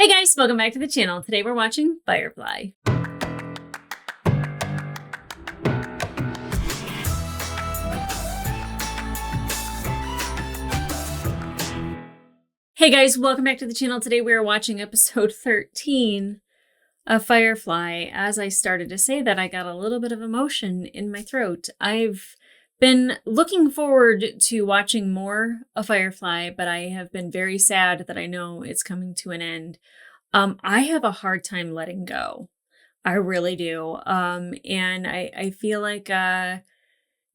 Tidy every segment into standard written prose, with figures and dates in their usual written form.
Hey guys, welcome back to the channel. Today we're watching Firefly. Hey guys, welcome back to the channel. Today we are watching episode 13 of Firefly. As I started to say that, I got a little bit of emotion in my throat. I've been looking forward to watching more of Firefly, but I have been very sad that I know it's coming to an end. I have a hard time letting go. I really do. And I feel like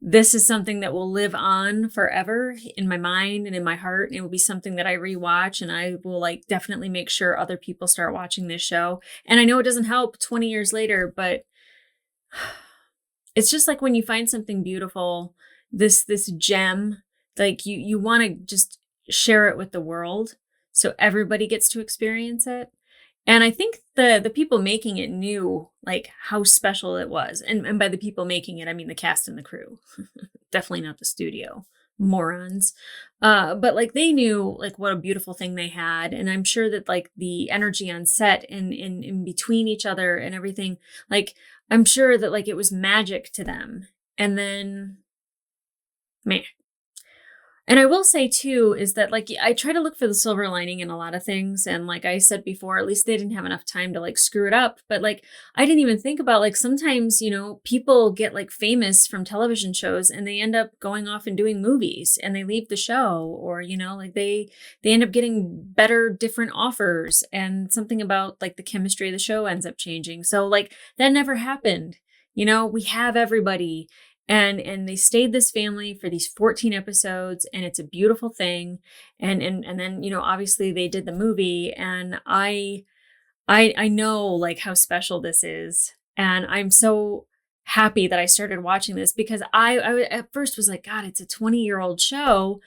this is something that will live on forever in my mind and in my heart. And it will be something that I rewatch, and I will definitely make sure other people start watching this show. And I know it doesn't help 20 years later, but it's just like when you find something beautiful, this gem, you want to just share it with the world so everybody gets to experience it. And I think the people making it knew how special it was. And by the people making it, I mean the cast and the crew. Definitely not the studio. Morons. But they knew what a beautiful thing they had. And I'm sure that the energy on set and in between each other and everything, I'm sure that it was magic to them. And then meh. And I will say too, is that I try to look for the silver lining in a lot of things. And like I said before, at least they didn't have enough time to screw it up. But I didn't even think about sometimes, people get famous from television shows and they end up going off and doing movies and they leave the show, or, they end up getting better, different offers, and something about the chemistry of the show ends up changing. So that never happened. We have everybody. And they stayed this family for these 14 episodes, and it's a beautiful thing. And then, obviously they did the movie, and I know how special this is. And I'm so happy that I started watching this, because I at first was God, it's a 20-year-old show.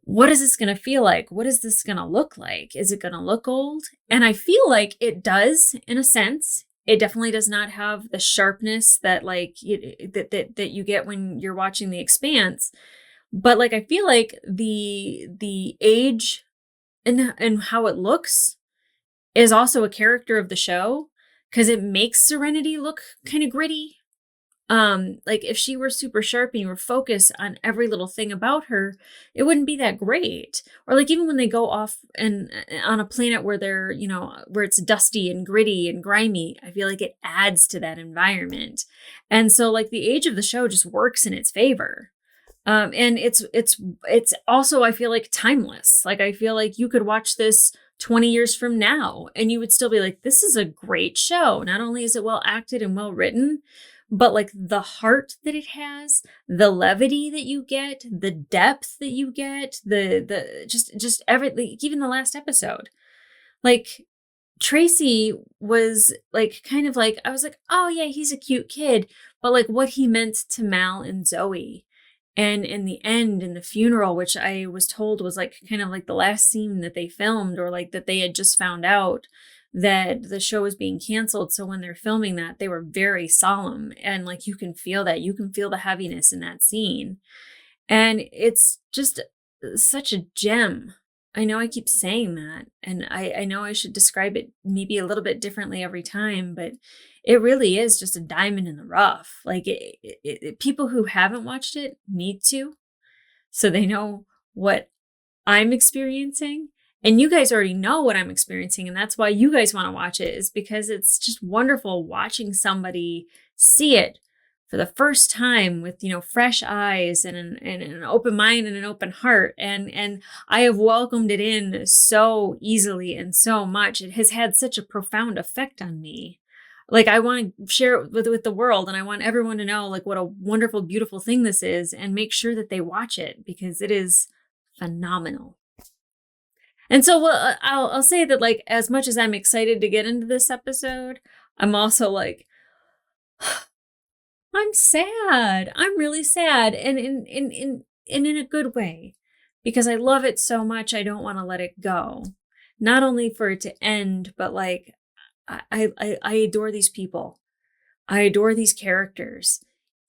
What is this going to feel like? What is this going to look like? Is it going to look old? And I feel like it does in a sense. It definitely does not have the sharpness that that you get when you're watching The Expanse. But I feel like the age and how it looks is also a character of the show, because it makes Serenity look kind of gritty. If she were super sharp and you were focused on every little thing about her, it wouldn't be that great. Or even when they go off and on a planet where they're, where it's dusty and gritty and grimy, I feel like it adds to that environment. And so the age of the show just works in its favor. And it's also, I feel timeless. I feel you could watch this 20 years from now and you would still be this is a great show. Not only is it well acted and well written, but the heart that it has, the levity that you get, the depth that you get, the just everything, even the last episode. Tracy was kind of I was oh yeah, he's a cute kid, but what he meant to Mal and Zoe. And in the end, in the funeral, which I was told was kind of the last scene that they filmed, or that they had just found out that the show was being canceled. So when they're filming that, they were very solemn, and you can feel that. You can feel the heaviness in that scene. And it's just such a gem. I know I keep saying that, and I know I should describe it maybe a little bit differently every time, but it really is just a diamond in the rough. People who haven't watched it need to, so they know what I'm experiencing. And you guys already know what I'm experiencing, and that's why you guys want to watch it, is because it's just wonderful watching somebody see it for the first time with, fresh eyes and an open mind and an open heart. And I have welcomed it in so easily and so much. It has had such a profound effect on me. I want to share it with the world, and I want everyone to know what a wonderful, beautiful thing this is, and make sure that they watch it, because it is phenomenal. And so I'll say that as much as I'm excited to get into this episode, I'm also I'm sad. I'm really sad, and in a good way, because I love it so much. I don't want to let it go. Not only for it to end, but I adore these people. I adore these characters,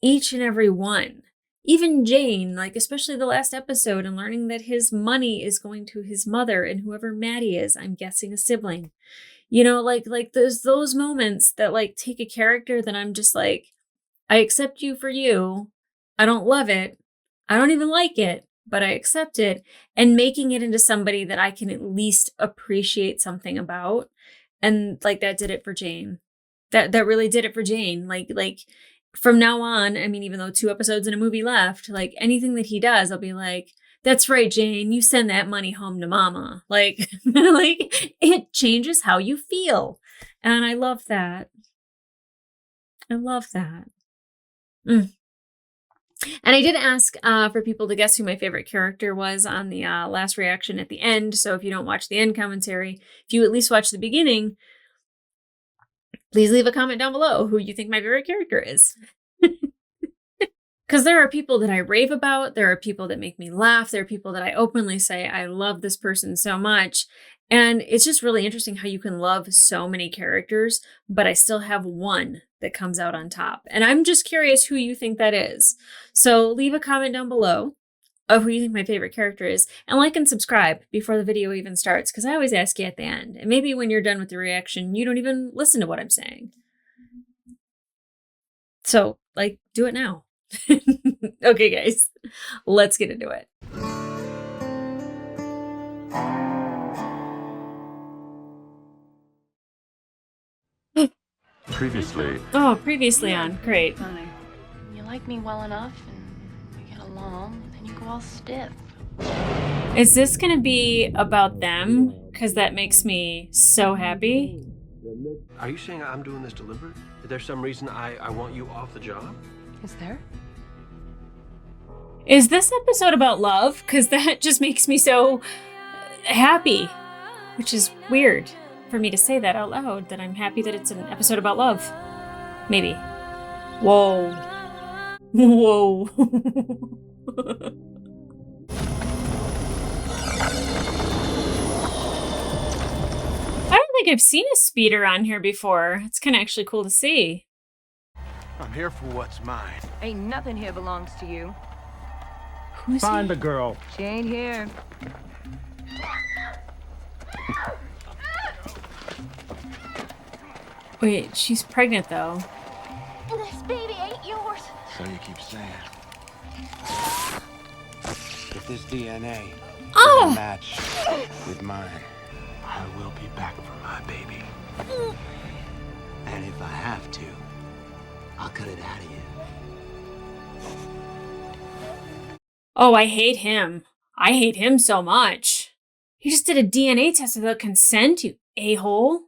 each and every one. even Jane, like especially the last episode, and learning that his money is going to his mother and whoever Maddie is, I'm guessing a sibling. Like there's those moments that like take a character that I'm just like, I accept you for you. I don't love it. I don't even like it, but I accept it, and making it into somebody that I can at least appreciate something about. And like that did it for Jane. That really did it for Jane. Like from now on, I mean, even though 2 episodes and a movie left, like anything that he does, I'll be like, that's right, Jane, you send that money home to mama. Like, like it changes how you feel. And I love that. I love that. Mm. And I did ask for people to guess who my favorite character was on the last reaction at the end. So if you don't watch the end commentary, if you at least watch the beginning, please leave a comment down below who you think my favorite character is. Because there are people that I rave about. There are people that make me laugh. There are people that I openly say, I love this person so much. And it's just really interesting how you can love so many characters, but I still have one that comes out on top. And I'm just curious who you think that is. So leave a comment down below of who you think my favorite character is, and like and subscribe before the video even starts, because I always ask you at the end. And maybe when you're done with the reaction, you don't even listen to what I'm saying. So, like, do it now. Okay, guys, let's get into it. Previously on. Great. Honey, you like me well enough and we get along, and then you go all stiff. Is this gonna be about them? Because that makes me so happy. Are you saying I'm doing this deliberate? Is there some reason I want you off the job? Is there? Is this episode about love? Because that just makes me so happy, which is weird for me to say that out loud, that I'm happy that it's an episode about love. Maybe. Whoa. Whoa. I don't think I've seen a speeder on here before. It's kind of actually cool to see. I'm here for what's mine. Ain't nothing here belongs to you. Who's Find the girl. She ain't here. Wait, she's pregnant though. This baby ain't yours. So you keep saying. If this DNA Oh! doesn't match with mine, I will be back for my baby. And if I have to, I'll cut it out of you. Oh, I hate him. I hate him so much. He just did a DNA test without consent, you a-hole.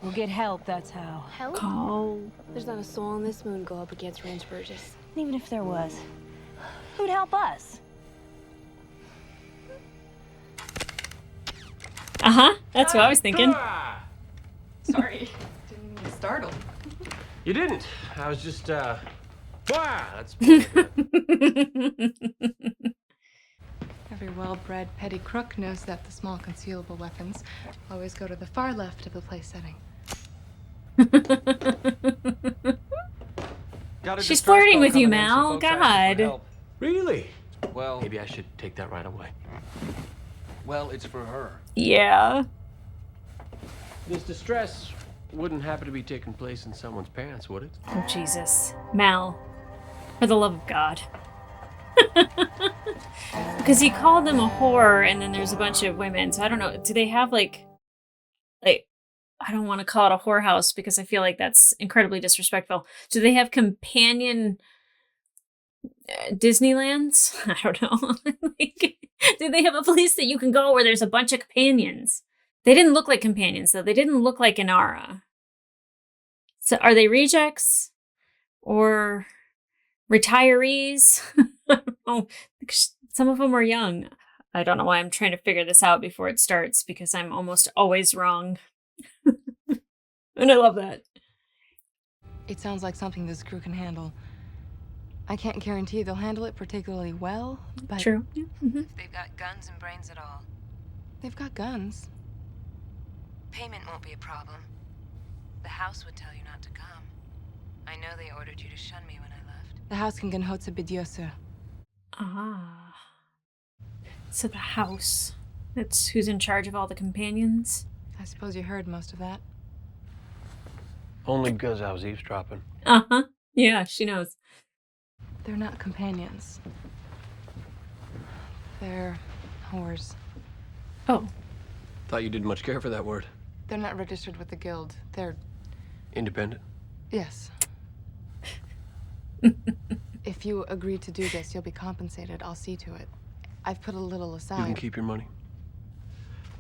We'll get help, that's how. Help? Call. There's not a soul on this moon go up against Ranch Burgess. Even if there was, who'd help us? Uh-huh, that's what I was thinking. Sorry, didn't mean to startle. You didn't. I was just, that's... Every well-bred petty crook knows that the small concealable weapons always go to the far left of the play setting. She's flirting with you, Mal. God. Really? Well, Maybe I should take that right away. well, it's for her. Yeah. This distress wouldn't happen to be taking place in someone's pants, would it? Oh, Jesus. Mal. For the love of God. Because he called them a whore, and then there's a bunch of women. So I don't know. Do they have like, I don't want to call it a whorehouse because I feel like that's incredibly disrespectful. Do they have companion Disneylands? I don't know. Like, do they have a place that you can go where there's a bunch of companions? They didn't look like companions, though. They didn't look like Inara. So are they rejects or retirees? I don't know. Some of them are young. I don't know why I'm trying to figure this out before it starts, because I'm almost always wrong. And I love that. It sounds like something this crew can handle. I can't guarantee they'll handle it particularly well, but... True. Yeah. Mm-hmm. They've got guns and brains at all. They've got guns. Payment won't be a problem. The house would tell you not to come. I know they ordered you to shun me when I left. The house can get hotse bidyosu. Ah. So the house. That's who's in charge of all the companions. I suppose you heard most of that. Only because I was eavesdropping. Uh-huh. Yeah, she knows. They're not companions. They're whores. Oh. Thought you didn't much care for that word. They're not registered with the guild. They're... Independent? Yes. If you agree to do this, you'll be compensated. I'll see to it. I've put a little aside. You can keep your money.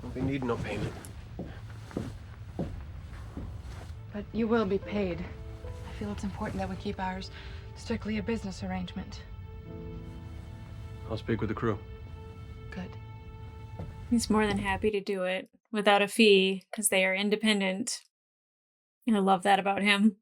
Don't be needing no payment. But you will be paid. I feel it's important that we keep ours strictly a business arrangement. I'll speak with the crew. Good. He's more than happy to do it without a fee because they are independent. I love that about him.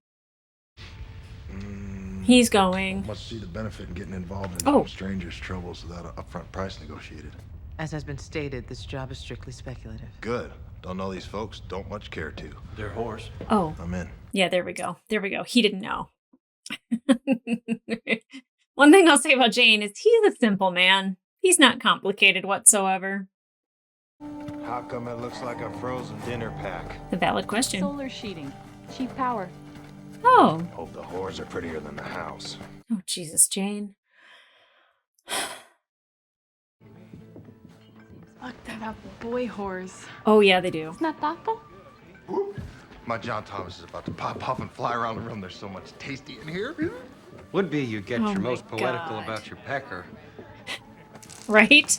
He's going. Must see the benefit in getting involved in Oh. strangers' troubles without an upfront price negotiated. As has been stated, this job is strictly speculative. Good. Don't know these folks. Don't much care to. They're whores. Oh. I'm in. Yeah, there we go. There we go. He didn't know. One thing I'll say about Jane is he's a simple man. He's not complicated whatsoever. How come it looks like a frozen dinner pack? It's a valid question. Solar sheeting. Cheap power. Oh. Hope the whores are prettier than the house. Oh, Jesus, Jane. Look, they're not boy whores. Oh, yeah, they do. Isn't that thoughtful? My John Thomas is about to pop off and fly around the room. There's so much tasty in here. Would be you get Oh your my most poetical God. about your pecker. Right?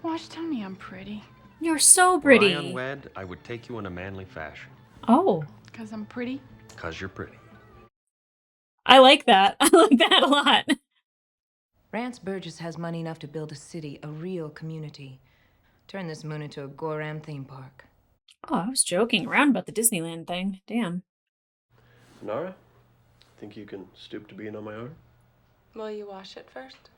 Wash, tell me I'm pretty. You're so Were I pretty. unwed, I would take you in a manly fashion. Oh, Because I'm pretty? 'Cause you're pretty. I like that. I like that a lot. Rance Burgess has money enough to build a city, a real community. Turn this moon into a Goram theme park. Oh, I was joking around about the Disneyland thing. Damn. Nara, think you can stoop to being on my arm? Will you wash it first?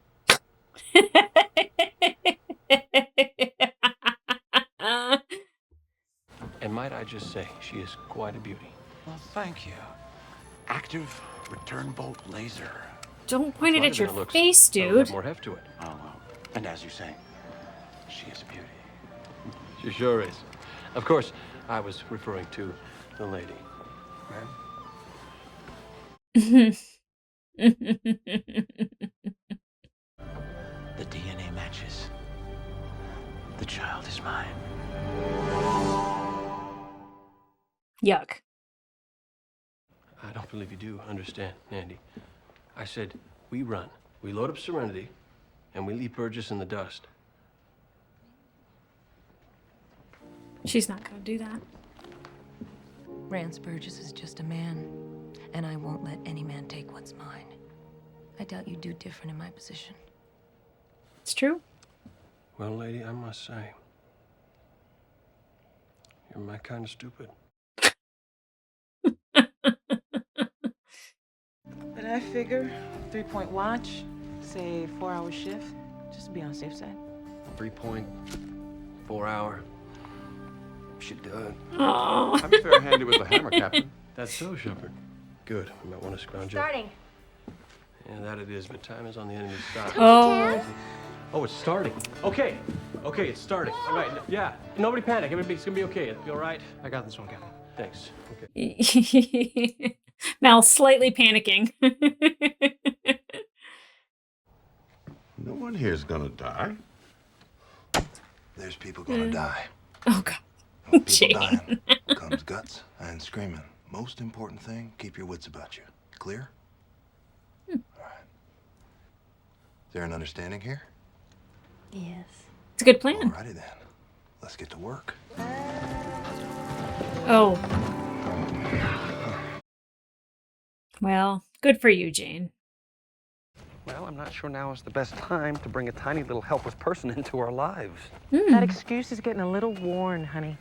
And might I just say, she is quite a beauty. Well, thank you. Active return bolt laser. Don't point it Lighter at your than it looks. face, That'll have dude. more heft to it. Oh, well. And as you say, she is a beauty. She sure is. Of course, I was referring to the lady. Ma'am? The DNA matches. The child is mine. Yuck. I don't believe you do understand, Andy. I said, we run. We load up Serenity, and we leave Burgess in the dust. She's not gonna do that. Rance Burgess is just a man, and I won't let any man take what's mine. I doubt you'd do different in my position. It's true. Well, lady, I must say, you're my kind of stupid. But I figure 3-point watch, say 4-hour shift, just to be on the safe side. 3.4 hour. Should do it. Oh. I'm fair-handed with the hammer, Captain. That's so, Shepard. Good. We might want to scrounge up. Starting. Yeah, that it is, but time is on the enemy's side. Oh. Oh, it's starting. Okay. Okay, it's starting. All right. Yeah. Nobody panic. Everybody's gonna be okay. It'll be all right. I got this one, Captain. Thanks. Okay. Mal slightly panicking. No one here's gonna die. There's people gonna die. Oh, God. No people Jane. dying. Comes guts and screaming. Most important thing, keep your wits about you. Clear? All right. Is there an understanding here? Yes. It's a good plan. Alrighty then. Let's get to work. Oh. Well, good for you, Jane. Well, I'm not sure now is the best time to bring a tiny little helpless person into our lives. That excuse is getting a little worn, honey.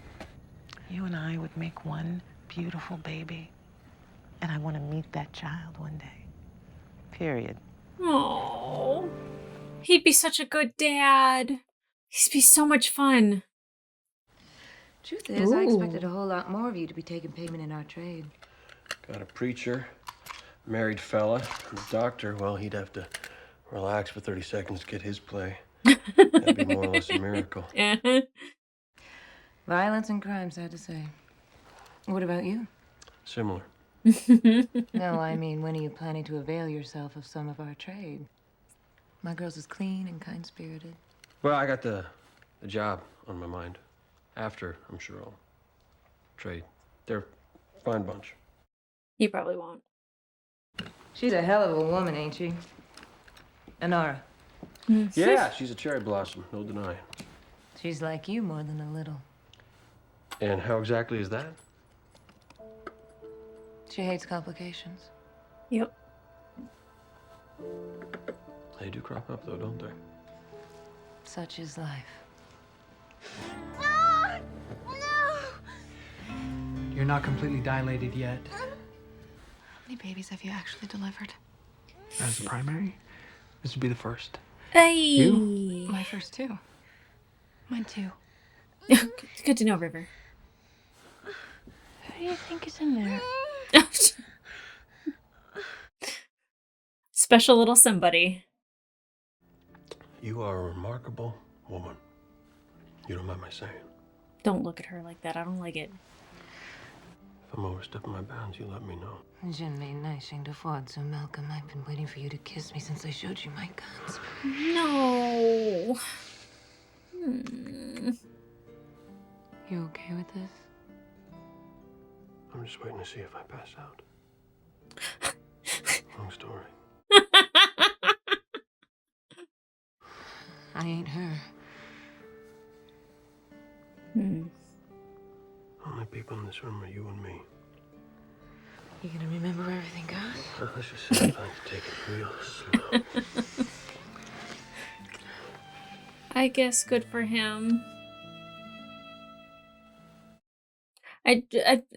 You and I would make one beautiful baby. And I want to meet that child one day. Period. Oh. He'd be such a good dad. He'd be so much fun. Truth is, I expected Ooh. a whole lot more of you to be taking payment in our trade. Got a preacher, married fella, and the doctor. Well, he'd have to relax for 30 seconds to get his play. That'd be more or less a miracle. Violence and crime, sad to say. What about you? Similar. No, I mean, when are you planning to avail yourself of some of our trade? My girl's is clean and kind-spirited. Well, I got the job on my mind. After, I'm sure I'll trade. They're a fine bunch. He probably won't. She's a hell of a woman, ain't she? Anara. Yeah, she's a cherry blossom, no denying. She's like you more than a little. And how exactly is that? She hates complications. Yep. They do crop up, though, don't they? Such is life. You're not completely dilated yet. How many babies have you actually delivered? As a primary, this would be the first. Hey. You? My first two. Mine too. Good to know, River. Who do you think is in there? Special little somebody. You are a remarkable woman. You don't mind my saying. Don't look at her like that. I don't like it. If I'm overstepping my bounds, you let me know. So Malcolm, I've been waiting for you to kiss me since I showed you my guns. No. You okay with this? I'm just waiting to see if I pass out. Long story. I ain't her. Only people in this room are you and me. You gonna remember where everything goes? Let's just say I'm going to take it real slow. I guess good for him. I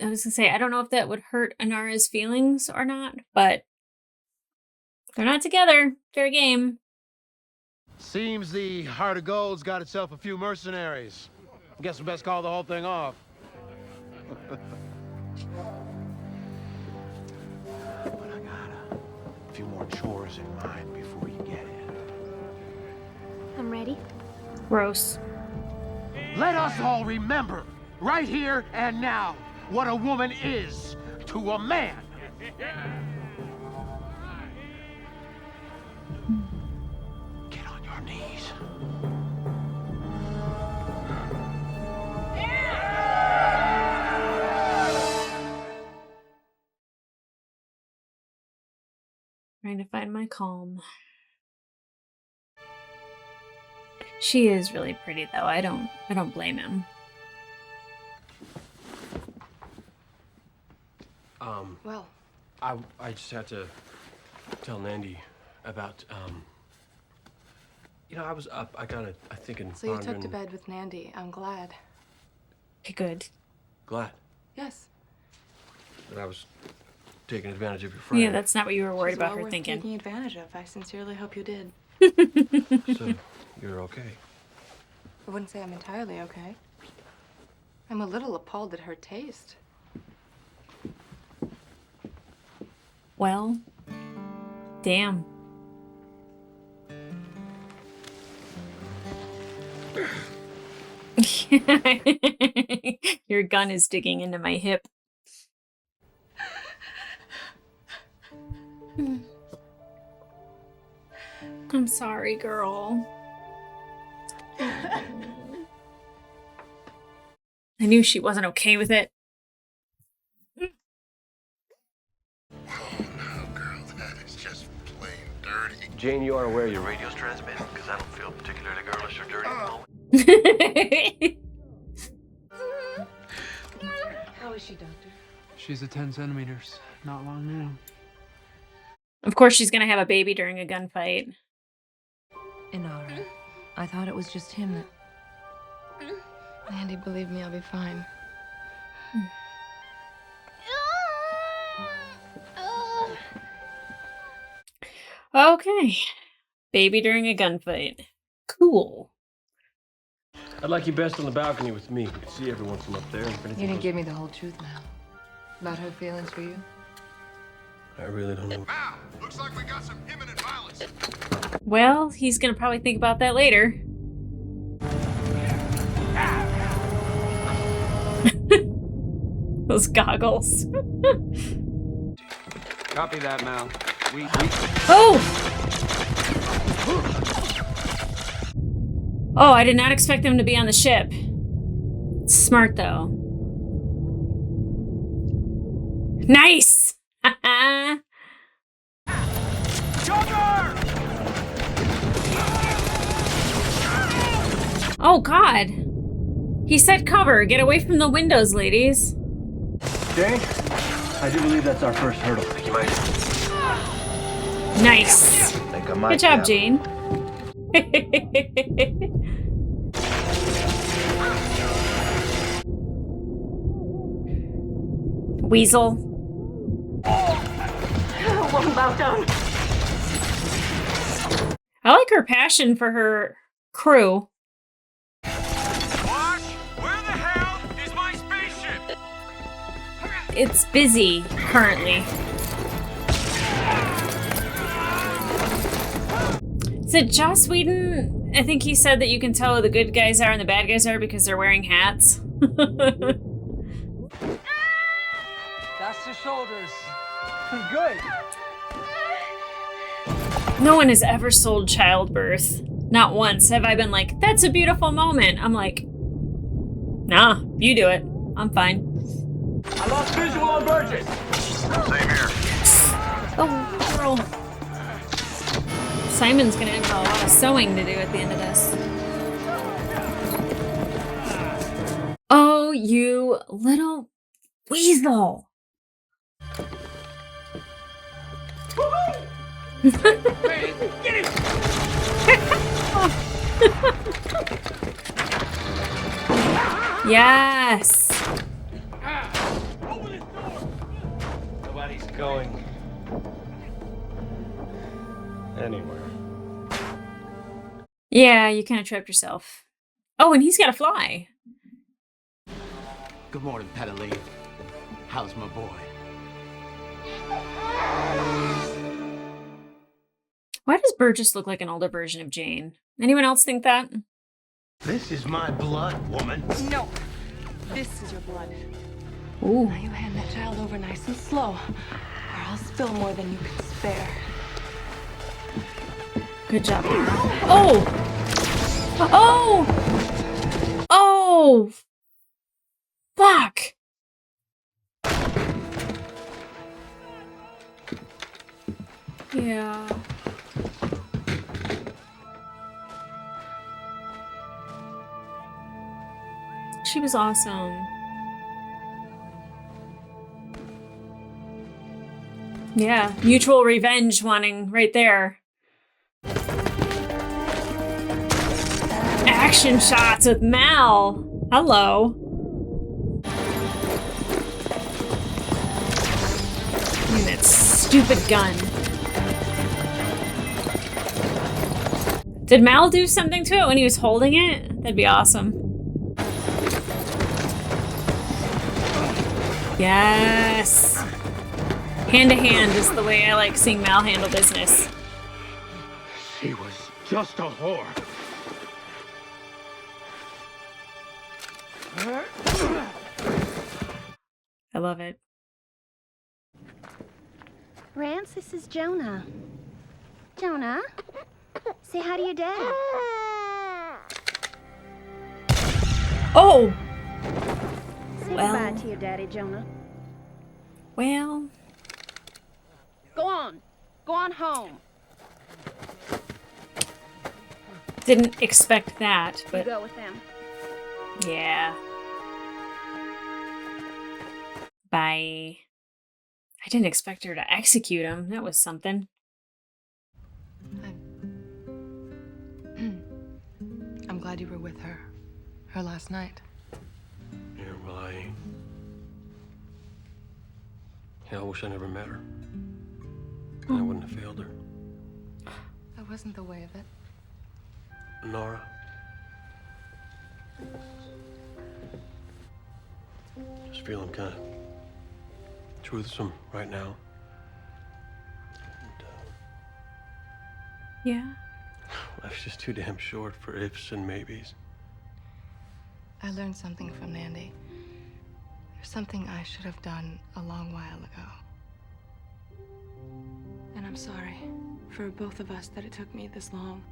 was gonna say, I don't know if that would hurt Anara's feelings or not, but they're not together. Fair game. Seems the Heart of Gold's got itself a few mercenaries. Guess we best call the whole thing off. But I got a few more chores in mind before you get in. I'm ready. Gross. Let us all remember, right here and now, what a woman is to a man. Get on your knees. Trying to find my calm. She is really pretty though. I don't blame him. Well, I just had to tell Nandy about, you know, I was up. I got I think in so you took to bed with Nandy. I'm glad. Okay, good. Glad Yes. that I was taking advantage of your friend. Yeah, that's not what you were worried She's about well her worth thinking. taking advantage of. I sincerely hope you did. So, you're okay. I wouldn't say I'm entirely okay. I'm a little appalled at her taste. Well, damn. Your gun is digging into my hip. I'm sorry, girl. I knew she wasn't okay with it. Jane, you are aware your radio's transmitting? Because I don't feel particularly girlish or dirty at the moment. How is she, Doctor? She's at 10 centimeters. Not long now. Of course she's gonna have a baby during a gunfight. Inara. I thought it was just him that... Nandy, believe me, I'll be fine. Okay. Baby during a gunfight. Cool. I'd like you best on the balcony with me. You can see everyone from up there. And if You anything didn't goes- give me the whole truth now. About her feelings for you? I really don't know. Mal, looks like we got some imminent violence. Well, he's gonna probably think about that later. Those goggles. Copy that, Mal. We... Oh! Oh, I did not expect them to be on the ship. Smart, though. Nice! Oh, God. He said cover. Get away from the windows, ladies. Jane, I do believe that's our first hurdle. You might. Nice. Good job, Jane. Weasel. One bow down. I like her passion for her crew. Wash, where the hell is my spaceship? It's busy currently. Is it Joss Whedon? I think he said that you can tell who the good guys are and the bad guys are because they're wearing hats. That's the shoulders. Good. No one has ever sold childbirth. Not once have I been like, that's a beautiful moment. I'm like, nah, you do it. I'm fine. I lost visual on Burgess. Same here. Oh, girl. Simon's gonna have a lot of sewing to do at the end of this. Oh, you little weasel. Get him! Yes. Open this door! Nobody's going anywhere. Yeah, you kind of trapped yourself. Oh, and he's got to fly. Good morning, Petalene. How's my boy? Why does Burgess look like an older version of Jane? Anyone else think that? This is my blood, woman. No. This is your blood. Ooh. Now you hand that child over nice and slow, or I'll spill more than you can spare. Good job. Oh! Oh! Oh! Fuck! Yeah. She was awesome. Yeah, mutual revenge wanting right there. Action shots with Mal. Hello. And that stupid gun. Did Mal do something to it when he was holding it? That'd be awesome. Yes. Hand to hand is the way I like seeing Mal handle business. She was just a whore. I love it. Rance, this is Jonah. Jonah, say hi to your dad. Oh! Say Well. goodbye to your daddy, Jonah. Well, Go on. Go on home. didn't expect that, You but go with them. yeah. Bye. I didn't expect her to execute him. That was something. I'm glad you were with her last night. Yeah, well, I wish I never met her. And I wouldn't have failed her. That wasn't the way of it. Nora. Just feeling kind of truthsome right now. Yeah. Life's just too damn short for ifs and maybes. I learned something from Nandy. There's something I should have done a long while ago. And I'm sorry for both of us that it took me this long.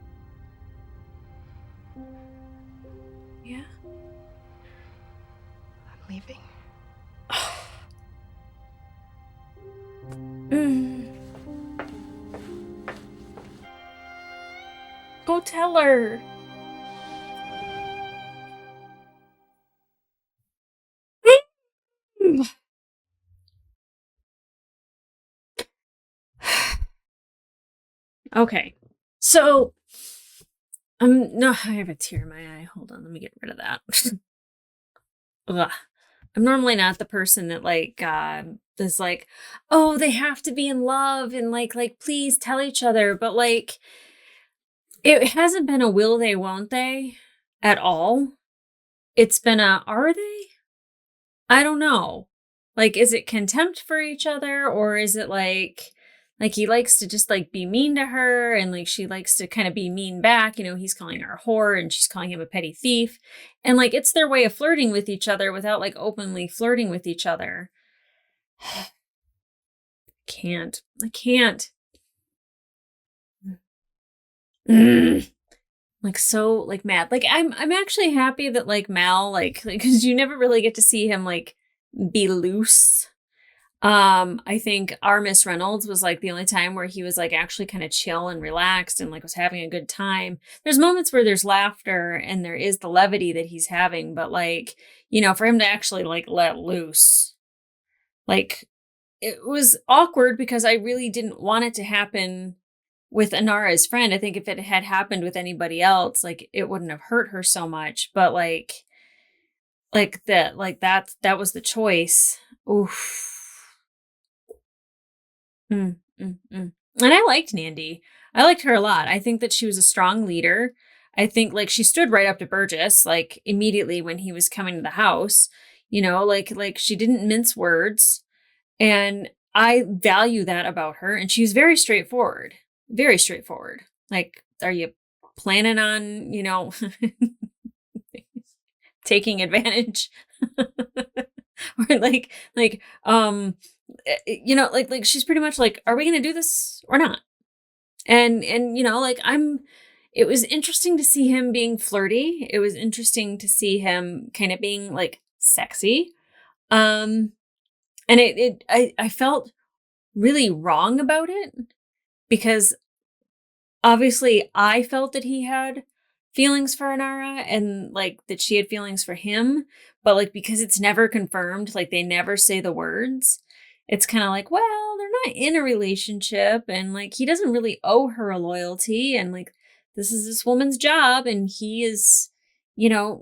Yeah. I'm leaving. Go tell her. Okay. So, no, I have a tear in my eye. Hold on, let me get rid of that. Ugh. I'm normally not the person that is like, oh, they have to be in love and like please tell each other, but like it hasn't been a will they won't they at all. It's been a are they? I don't know. Like, is it contempt for each other, or is it like he likes to just like be mean to her and like she likes to kind of be mean back, he's calling her a whore and she's calling him a petty thief. And like it's their way of flirting with each other without like openly flirting with each other. I can't. Like so like mad. Like I'm actually happy that like Mal because you never really get to see him like be loose. I think our Miss Reynolds was like the only time where he was like actually kind of chill and relaxed and like was having a good time. There's moments where there's laughter and there is the levity that he's having, but like, for him to actually like let loose, like it was awkward because I really didn't want it to happen with Anara's friend. I think if it had happened with anybody else, like it wouldn't have hurt her so much, but that was the choice. Oof. And I liked Nandy. I liked her a lot. I think that she was a strong leader. I think like she stood right up to Burgess, like immediately when he was coming to the house, like she didn't mince words. And I value that about her. And she's very straightforward, very straightforward. Like, are you planning on, taking advantage? Or like, she's pretty much like, are we going to do this or not? And, it was interesting to see him being flirty. It was interesting to see him kind of being like sexy. And I felt really wrong about it because obviously I felt that he had feelings for Anara and like that she had feelings for him, but like because it's never confirmed, like they never say the words, it's kind of like, well, they're not in a relationship and like he doesn't really owe her a loyalty and like this is this woman's job and he is,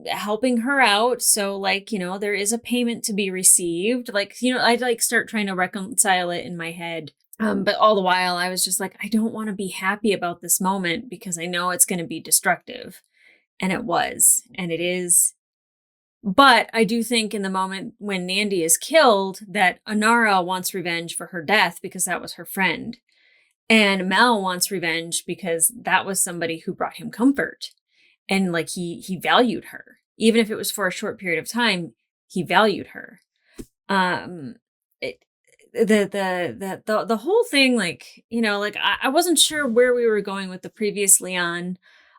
helping her out. So like, there is a payment to be received. Like, I'd like start trying to reconcile it in my head. But all the while I was just like, I don't want to be happy about this moment because I know it's going to be destructive. And it was, and it is. But I do think in the moment when Nandy is killed that Anara wants revenge for her death because that was her friend. And Mal wants revenge because that was somebody who brought him comfort. And like he valued her. Even if it was for a short period of time, he valued her. The whole thing, like, I wasn't sure where we were going with the previous Leon.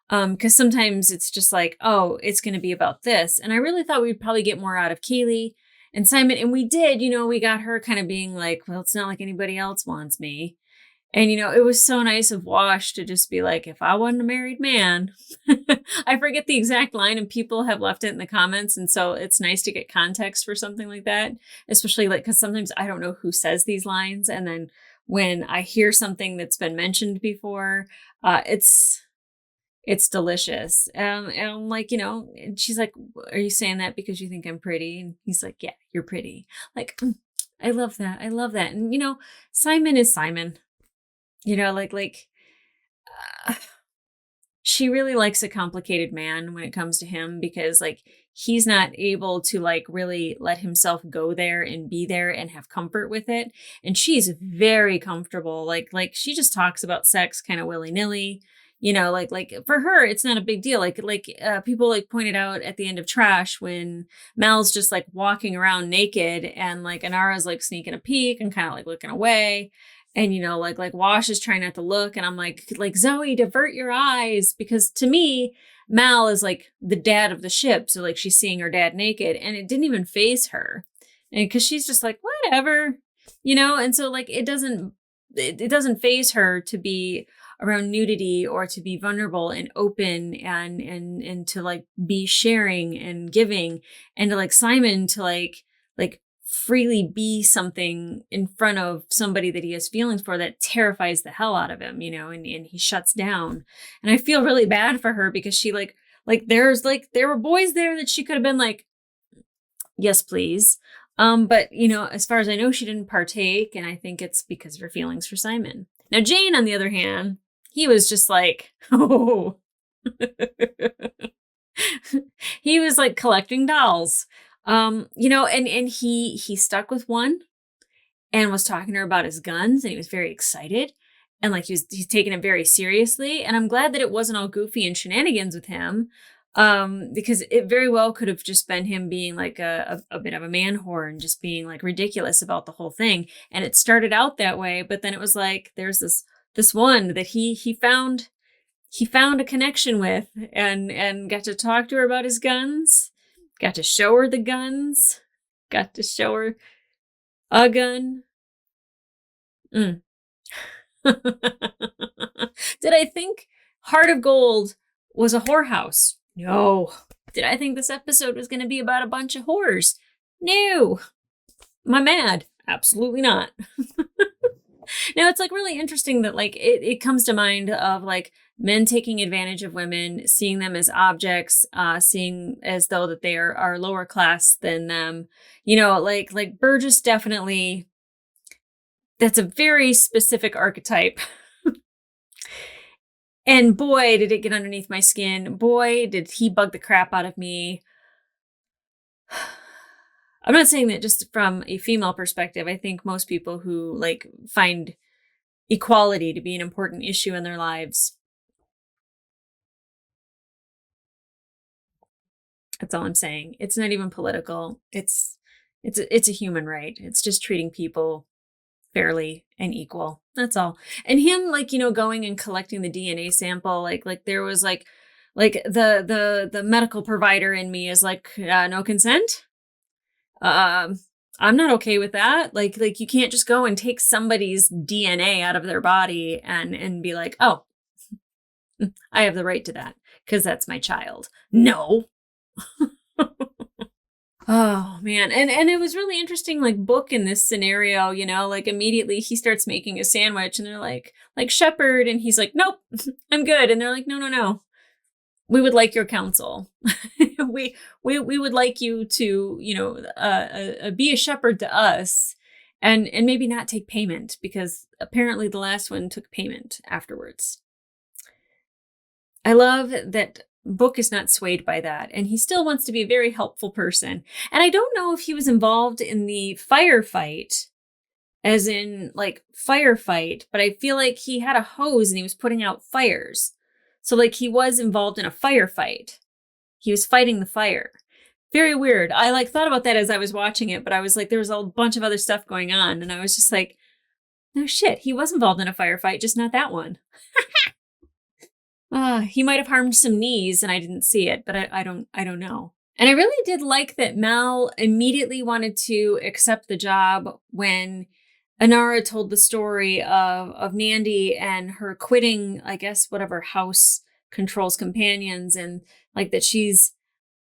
Because sometimes it's just like, oh, it's going to be about this. And I really thought we'd probably get more out of Kaylee and Simon. And we did, we got her kind of being like, well, it's not like anybody else wants me. And, it was so nice of Wash to just be like, if I wasn't a married man, I forget the exact line and people have left it in the comments. And so it's nice to get context for something like that, especially like, because sometimes I don't know who says these lines. And then when I hear something that's been mentioned before, it's delicious. And I'm like, and she's like, are you saying that because you think I'm pretty? And he's like, yeah, you're pretty. Like, I love that. I love that. And, Simon is Simon. She really likes a complicated man when it comes to him because like he's not able to like really let himself go there and be there and have comfort with it. And she's very comfortable. Like she just talks about sex kind of willy-nilly. like for her, it's not a big deal. People like pointed out at the end of Trash when Mal's just like walking around naked and like Inara's like sneaking a peek and kind of like looking away. And, like Wash is trying not to look. And I'm like, Zoe, divert your eyes. Because to me, Mal is like the dad of the ship. So like she's seeing her dad naked and it didn't even faze her. And because she's just like, whatever, and so like it doesn't faze her to be around nudity or to be vulnerable and open and to like be sharing and giving, and to like Simon to like freely be something in front of somebody that he has feelings for that terrifies the hell out of him, and he shuts down. And I feel really bad for her because she there were boys there that she could have been like, yes, please. But as far as I know, she didn't partake. And I think it's because of her feelings for Simon. Now, Jane, on the other hand, he was just like, oh, he was like collecting dolls. And he stuck with one and was talking to her about his guns, and he was very excited, and like he's taking it very seriously. And I'm glad that it wasn't all goofy and shenanigans with him, because it very well could have just been him being like a bit of a man whore and just being like ridiculous about the whole thing. And it started out that way, but then it was like there's this one that he found a connection with and got to talk to her about his guns. Got to show her the guns. Got to show her a gun. Did I think Heart of Gold was a whorehouse? No. Did I think this episode was going to be about a bunch of whores? No. Am I mad? Absolutely not. Now, it's like really interesting that like it comes to mind of like men taking advantage of women, seeing them as objects, seeing as though that they are lower class than them. Like Burgess definitely, that's a very specific archetype. And boy, did it get underneath my skin. Boy, did he bug the crap out of me. I'm not saying that just from a female perspective. I think most people who like find equality to be an important issue in their lives. That's all I'm saying. It's not even political. It's a human right. It's just treating people fairly and equal. That's all. And him like, going and collecting the DNA sample, like there was like the medical provider in me is like, no consent. I'm not okay with that. Like you can't just go and take somebody's DNA out of their body and be like, oh, I have the right to that because that's my child. No. Oh man. And it was really interesting, like Book in this scenario, like immediately he starts making a sandwich and they're like Shepherd, and he's like, nope, I'm good. And they're like, no. We would like your counsel. we would like you to, be a shepherd to us and maybe not take payment, because apparently the last one took payment afterwards. I love that Book is not swayed by that, and he still wants to be a very helpful person. And I don't know if he was involved in the firefight, as in like firefight, but I feel like he had a hose and he was putting out fires. So like he was involved in a firefight. He was fighting the fire. Very weird. I like thought about that as I was watching it, but I was like, there was a bunch of other stuff going on. And I was just like, no shit, he was involved in a firefight, just not that one. He might have harmed some knees and I didn't see it, but I don't know. And I really did like that Mal immediately wanted to accept the job when Inara told the story of Nandy and her quitting, I guess, whatever house controls companions, and like that she's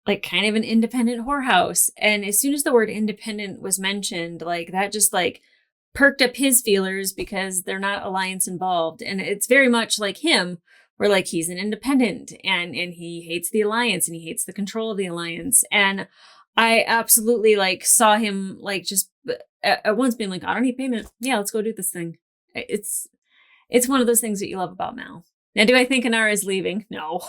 like kind of an independent whorehouse. And as soon as the word independent was mentioned, like that just like perked up his feelers because they're not alliance involved. And it's very much like him, where like he's an independent and he hates the alliance and he hates the control of the alliance. And I absolutely like saw him like just at once being like, I don't need payment. Yeah, let's go do this thing. It's one of those things that you love about Mal. Now, do I think Inara is leaving? No.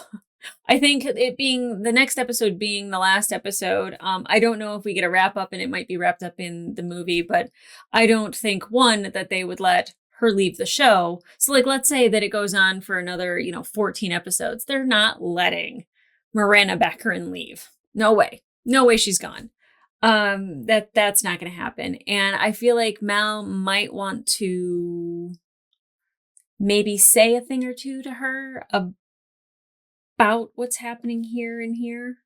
I think it being the next episode being the last episode, I don't know if we get a wrap up, and it might be wrapped up in the movie, but I don't think, one, that they would let her leave the show. So like, let's say that it goes on for another, 14 episodes. They're not letting Miranda Beckerin leave. No way. No way she's gone. That's not going to happen. And I feel like Mal might want to maybe say a thing or two to her about what's happening here and here.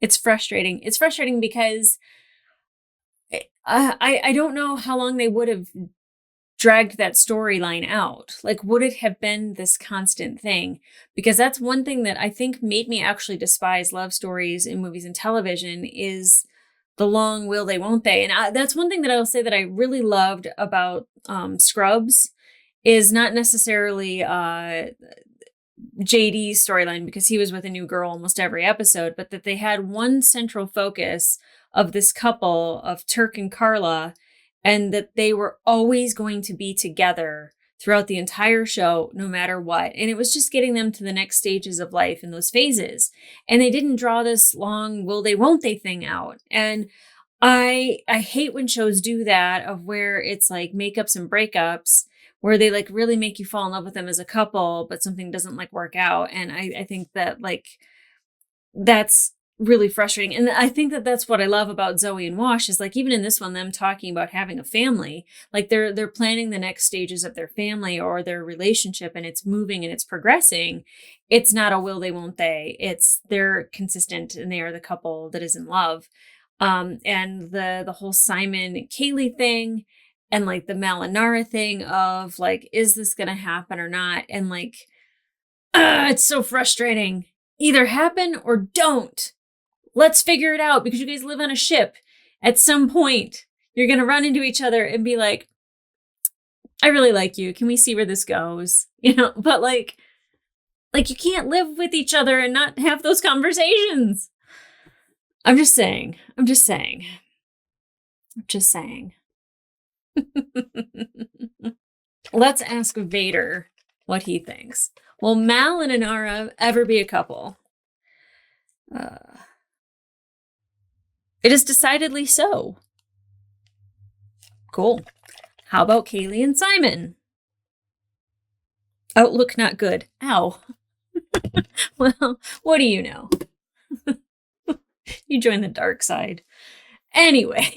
It's frustrating. It's frustrating because I don't know how long they would have dragged that storyline out. Like, would it have been this constant thing? Because that's one thing that I think made me actually despise love stories in movies and television is the long will they, won't they. And that's one thing that I will say that I really loved about Scrubs is not necessarily JD's storyline, because he was with a new girl almost every episode, but that they had one central focus of this couple of Turk and Carla, and that they were always going to be together throughout the entire show, no matter what. And it was just getting them to the next stages of life in those phases. And they didn't draw this long will they, won't they thing out. And I hate when shows do that, of where it's like makeups and breakups, where they like really make you fall in love with them as a couple, but something doesn't like work out. And I think that like, that's really frustrating. And I think that that's what I love about Zoe and Wash is like, even in this one, them talking about having a family, like they're planning the next stages of their family or their relationship, and it's moving and it's progressing. It's not a will they, won't they. It's they're consistent and they are the couple that is in love. And the whole Simon Kaylee thing, and like the Mal and Nara thing of like, is this going to happen or not? And like, it's so frustrating. Either happen or don't. Let's figure it out, because you guys live on a ship. At some point, you're going to run into each other and be like, I really like you. Can we see where this goes? But like you can't live with each other and not have those conversations. I'm just saying. Let's ask Vader what he thinks. Will Mal and Inara ever be a couple? It is decidedly so. Cool. How about Kaylee and Simon? Outlook not good. Ow. Well, what do you know? You join the dark side. Anyway.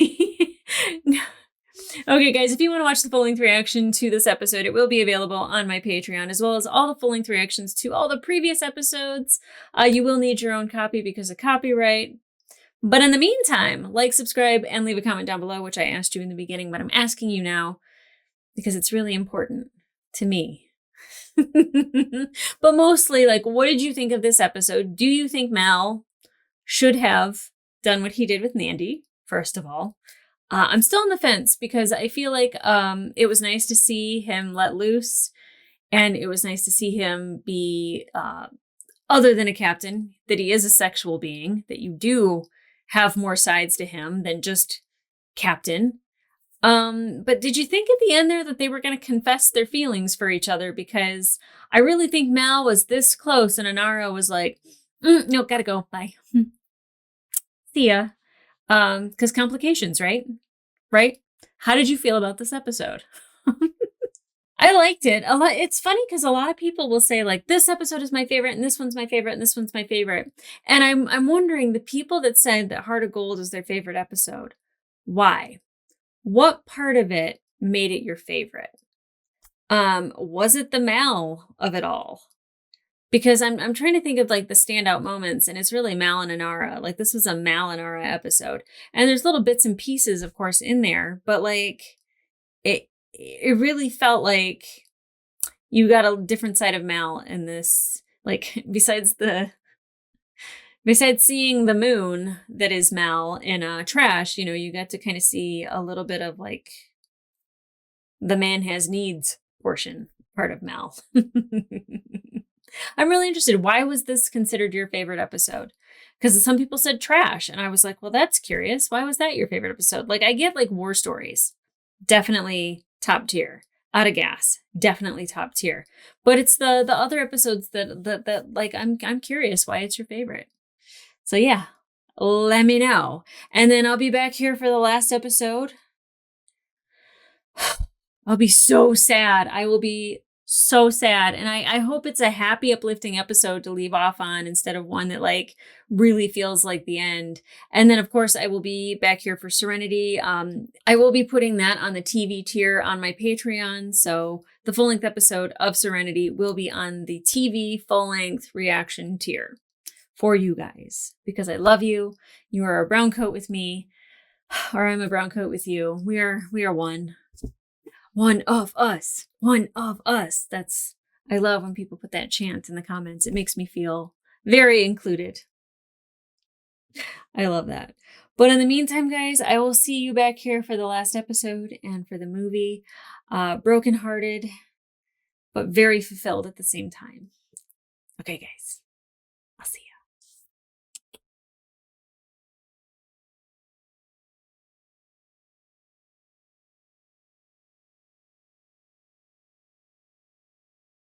Okay, guys, if you want to watch the full-length reaction to this episode, it will be available on my Patreon, as well as all the full-length reactions to all the previous episodes. You will need your own copy because of copyright. But in the meantime, like, subscribe, and leave a comment down below, which I asked you in the beginning, but I'm asking you now because it's really important to me. But mostly, like, what did you think of this episode? Do you think Mal should have done what he did with Nandy, first of all? I'm still on the fence, because I feel like it was nice to see him let loose, and it was nice to see him be other than a captain, that he is a sexual being, that you do have more sides to him than just captain. But did you think at the end there that they were going to confess their feelings for each other? Because I really think Mal was this close, and Inara was like, no, gotta go. Bye. See ya. Because complications, right? Right? How did you feel about this episode? I liked it a lot. It's funny because a lot of people will say like, this episode is my favorite, and this one's my favorite, and this one's my favorite. And I'm wondering, the people that said that Heart of Gold is their favorite episode, why? What part of it made it your favorite? Was it the Mal of it all? Because I'm trying to think of like the standout moments, and it's really Mal and Inara. Like, this was a Mal and Inara episode, and there's little bits and pieces, of course, in there, but like it really felt like you got a different side of Mal in this. Like, besides seeing the moon that is Mal in Trash, you got to kind of see a little bit of like the man has needs part of Mal. I'm really interested. Why was this considered your favorite episode? Because some people said Trash, and I was like, well, that's curious. Why was that your favorite episode? Like, I get like war stories. Definitely top tier. Out of gas. Definitely top tier. But it's the other episodes that like, I'm curious why it's your favorite. So yeah, let me know. And then I'll be back here for the last episode. I'll be so sad. I will be so sad. And I hope it's a happy, uplifting episode to leave off on instead of one that like really feels like the end. And then of course I will be back here for Serenity. I will be putting that on the TV tier on my Patreon. So the full length episode of Serenity will be on the TV full length reaction tier for you guys because I love you. You are a brown coat with me, or I'm a brown coat with you. We are one. One of us. One of us. I love when people put that chant in the comments. It makes me feel very included. I love that. But in the meantime, guys, I will see you back here for the last episode and for the movie. Brokenhearted, but very fulfilled at the same time. Okay, guys.